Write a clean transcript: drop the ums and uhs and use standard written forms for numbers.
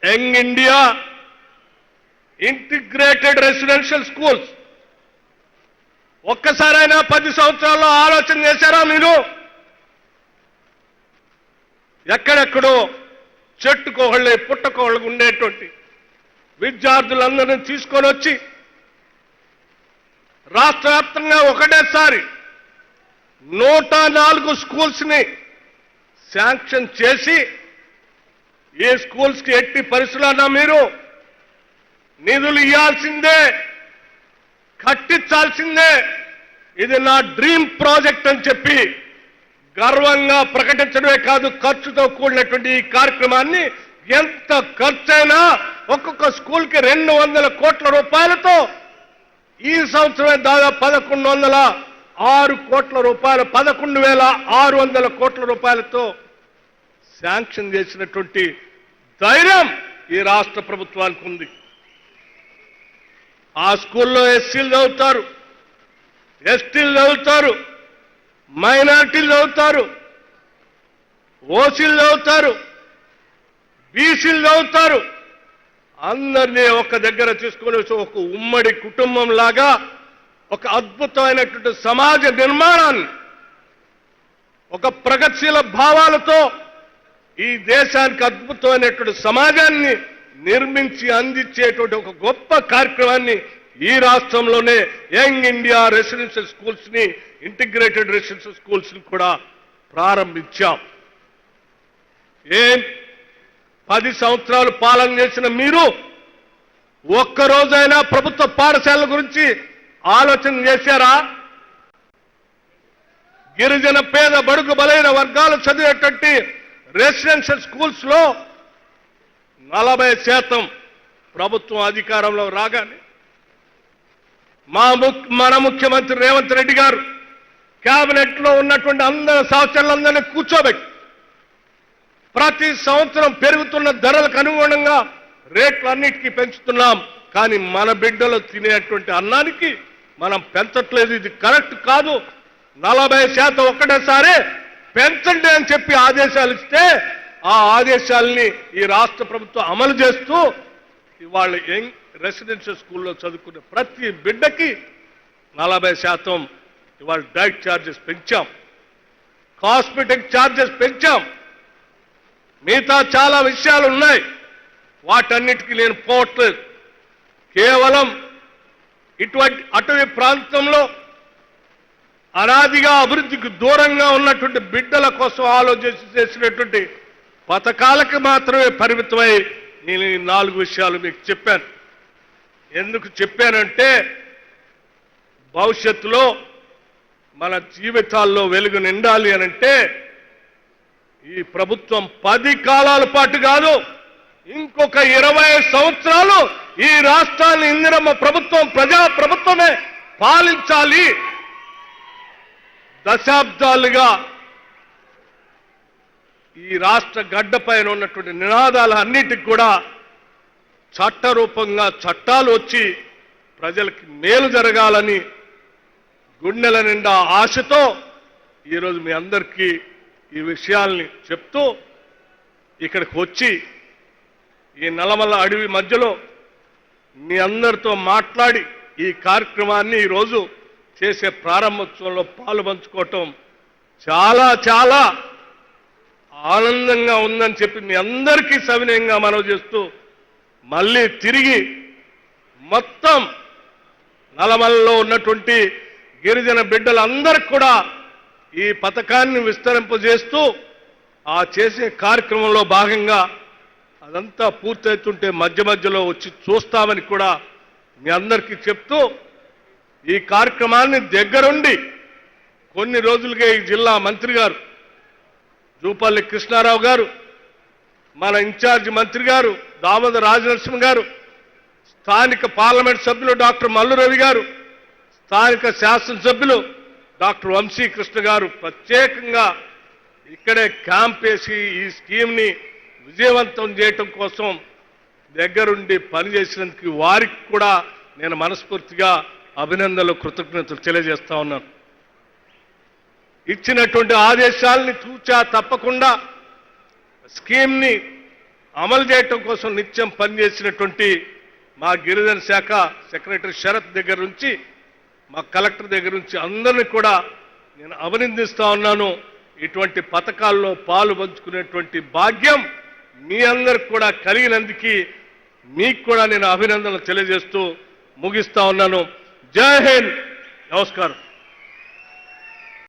Young India integrated residential schools ఒక్కసారైనా 10 సంవత్సరాల్లో ఆలోచన చేశారా మీరు? ఎక్కడెక్కడో చెట్టుకోహళ్ళే పుట్టకోహళ్ళు ఉండేటువంటి విద్యార్థులందరినీ తీసుకొని వచ్చి రాష్ట్ర వ్యాప్తంగా ఒకటేసారి 104 స్కూల్స్ ని శాంక్షన్ చేసి ఈ స్కూల్స్ కి ఎట్టి పరిస్థితులన్నా మీరు నిధులు ఇవ్వాల్సిందే, కట్టించాల్సిందే, ఇది నా డ్రీమ్ ప్రాజెక్ట్ అని చెప్పి గర్వంగా ప్రకటించడమే కాదు, ఖర్చుతో కూడినటువంటి ఈ కార్యక్రమాన్ని ఎంత ఖర్చైనా ఒక్కొక్క స్కూల్కి 200 కోట్ల రూపాయలతో ఈ సంవత్సరమే దాదాపు 1106 కోట్ల రూపాయలు 11,600 కోట్ల రూపాయలతో శాంక్షన్ చేసినటువంటి ధైర్యం ఈ రాష్ట్ర ప్రభుత్వానికి ఉంది. ఆ స్కూల్లో ఎస్సీలు చదువుతారు, ఎస్టీలు చదువుతారు, మైనారిటీలు చదువుతారు, ఓసీలు చదువుతారు, బీసీలు చదువుతారు. అందరినీ ఒక దగ్గర తీసుకొని ఒక ఉమ్మడి కుటుంబం లాగా ఒక అద్భుతమైనటువంటి సమాజ నిర్మాణాన్ని, ఒక ప్రగతిశీల భావాలతో ఈ దేశానికి అద్భుతమైనటువంటి సమాజాన్ని నిర్మించి అందించేటువంటి ఒక గొప్ప కార్యక్రమాన్ని ఈ రాష్ట్రంలోనే యంగ్ ఇండియా రెసిడెన్షియల్ స్కూల్స్ ని, ఇంటిగ్రేటెడ్ రెసిడెన్షియల్ స్కూల్స్ ని కూడా ప్రారంభించాం. 10 సంవత్సరాలు పాలన చేసిన మీరు ఒక్కరోజైనా ప్రభుత్వ పాఠశాలల గురించి ఆలోచన చేశారా? గిరిజన పేద బడుగు బలైన వర్గాలు చదివేటువంటి రెసిడెన్షియల్ స్కూల్స్ లో 40% ప్రభుత్వం అధికారంలో రాగానే మన ముఖ్యమంత్రి రేవంత్ రెడ్డి గారు కేబినెట్ లో ఉన్నటువంటి అందరి సహచరులందరినీ కూర్చోబెట్టి ప్రతి సంవత్సరం పెరుగుతున్న ధరలకు అనుగుణంగా రేట్లన్నిటికీ పెంచుతున్నాం. కానీ మన బిడ్డలు తినేటువంటి అన్నానికి మనం పెంచట్లేదు. ఇది కరెక్ట్ కాదు. 40% ఒక్కటేసారి పెంచండి అని చెప్పి ఆదేశాలు ఇస్తే ఆ ఆదేశాలని ఈ రాష్ట్ర ప్రభుత్వం అమలు చేస్తూ ఇవాళ యంగ్ రెసిడెన్షియల్ స్కూల్లో చదువుకునే ప్రతి బిడ్డకి 40% ఇవాళ డైట్ ఛార్జెస్ పెంచాం, కాస్మెటిక్ ఛార్జెస్ పెంచాం. మిగతా చాలా విషయాలు ఉన్నాయి, వాటన్నిటికీ నేను పోవట్లేదు. కేవలం ఇటువంటి అటవీ ప్రాంతంలో అనాదిగా అభివృద్ధికి దూరంగా ఉన్నటువంటి బిడ్డల కోసం ఆలోచించి చేసినటువంటి పథకాలకు మాత్రమే పరిమితమై నేను ఈ 4 విషయాలు మీకు చెప్పాను. ఎందుకు చెప్పానంటే భవిష్యత్తులో మన జీవితాల్లో వెలుగు నిండాలి అనంటే ఈ ప్రభుత్వం 10 కాలాల పాటు కాదు, ఇంకొక 20 సంవత్సరాలు ఈ రాష్ట్రాన్ని ఇందిరమ్మ ప్రభుత్వం, ప్రజా ప్రభుత్వమే పాలించాలి. దశాబ్దాలుగా ఈ రాష్ట్ర గడ్డపైన ఉన్నటువంటి నినాదాలు అన్నిటికి కూడా చట్టరూపంగా చట్టాలు వచ్చి ప్రజలకి మేలు జరగాలని గుండెల నిండా ఆశతో ఈరోజు మీ అందరికీ ఈ విషయాల్ని చెప్తూ ఇక్కడికి వచ్చి ఈ నల్లమల్ల అడవి మధ్యలో మీ అందరితో మాట్లాడి ఈ కార్యక్రమాన్ని ఈరోజు చేసే ప్రారంభోత్సవంలో పాలు పంచుకోవటం చాలా చాలా ఆనందంగా ఉందని చెప్పి మీ అందరికీ సవినయంగా మనవి చేస్తూ మళ్ళీ తిరిగి మొత్తం నల్లమల్లలో ఉన్నటువంటి గిరిజన బిడ్డలందరికీ కూడా ఈ పథకాన్ని విస్తరింపజేస్తూ ఆ చేసే కార్యక్రమంలో భాగంగా అదంతా పూర్తవుతుంటే మధ్య మధ్యలో వచ్చి చూస్తామని కూడా మీ అందరికీ చెప్తూ ఈ కార్యక్రమాన్ని దగ్గరుండి కొన్ని రోజులుగా ఈ జిల్లా మంత్రి గారు జూపల్లి కృష్ణారావు గారు, మన ఇన్ఛార్జి మంత్రి గారు దామోదర రాజనరసింహ గారు, స్థానిక పార్లమెంట్ సభ్యులు డాక్టర్ మల్లు రవి గారు, స్థానిక శాసనసభ్యులు డాక్టర్ వంశీకృష్ణ గారు ప్రత్యేకంగా ఇక్కడే క్యాంప్ వేసి ఈ స్కీమ్ని విజయవంతం చేయటం కోసం దగ్గరుండి పనిచేసినందుకు వారికి కూడా నేను మనస్ఫూర్తిగా అభినందనలు, కృతజ్ఞతలు తెలియజేస్తా ఉన్నాను. ఇచ్చినటువంటి ఆదేశాలని తూచా తప్పకుండా స్కీమ్ని అమలు చేయటం కోసం నిత్యం పనిచేసినటువంటి మా గిరిజన శాఖ సెక్రటరీ శరత్ దగ్గర నుంచి మా కలెక్టర్ దగ్గర నుంచి అందరినీ కూడా నేను అభినందిస్తా ఉన్నాను. ఇటువంటి పథకాల్లో పాలు పంచుకునేటువంటి భాగ్యం మీ అందరికి కూడా కలిగినందుకు మీకు కూడా నేను అభినందనలు తెలియజేస్తూ ముగిస్తా ఉన్నాను. జై హింద్, నమస్కారం.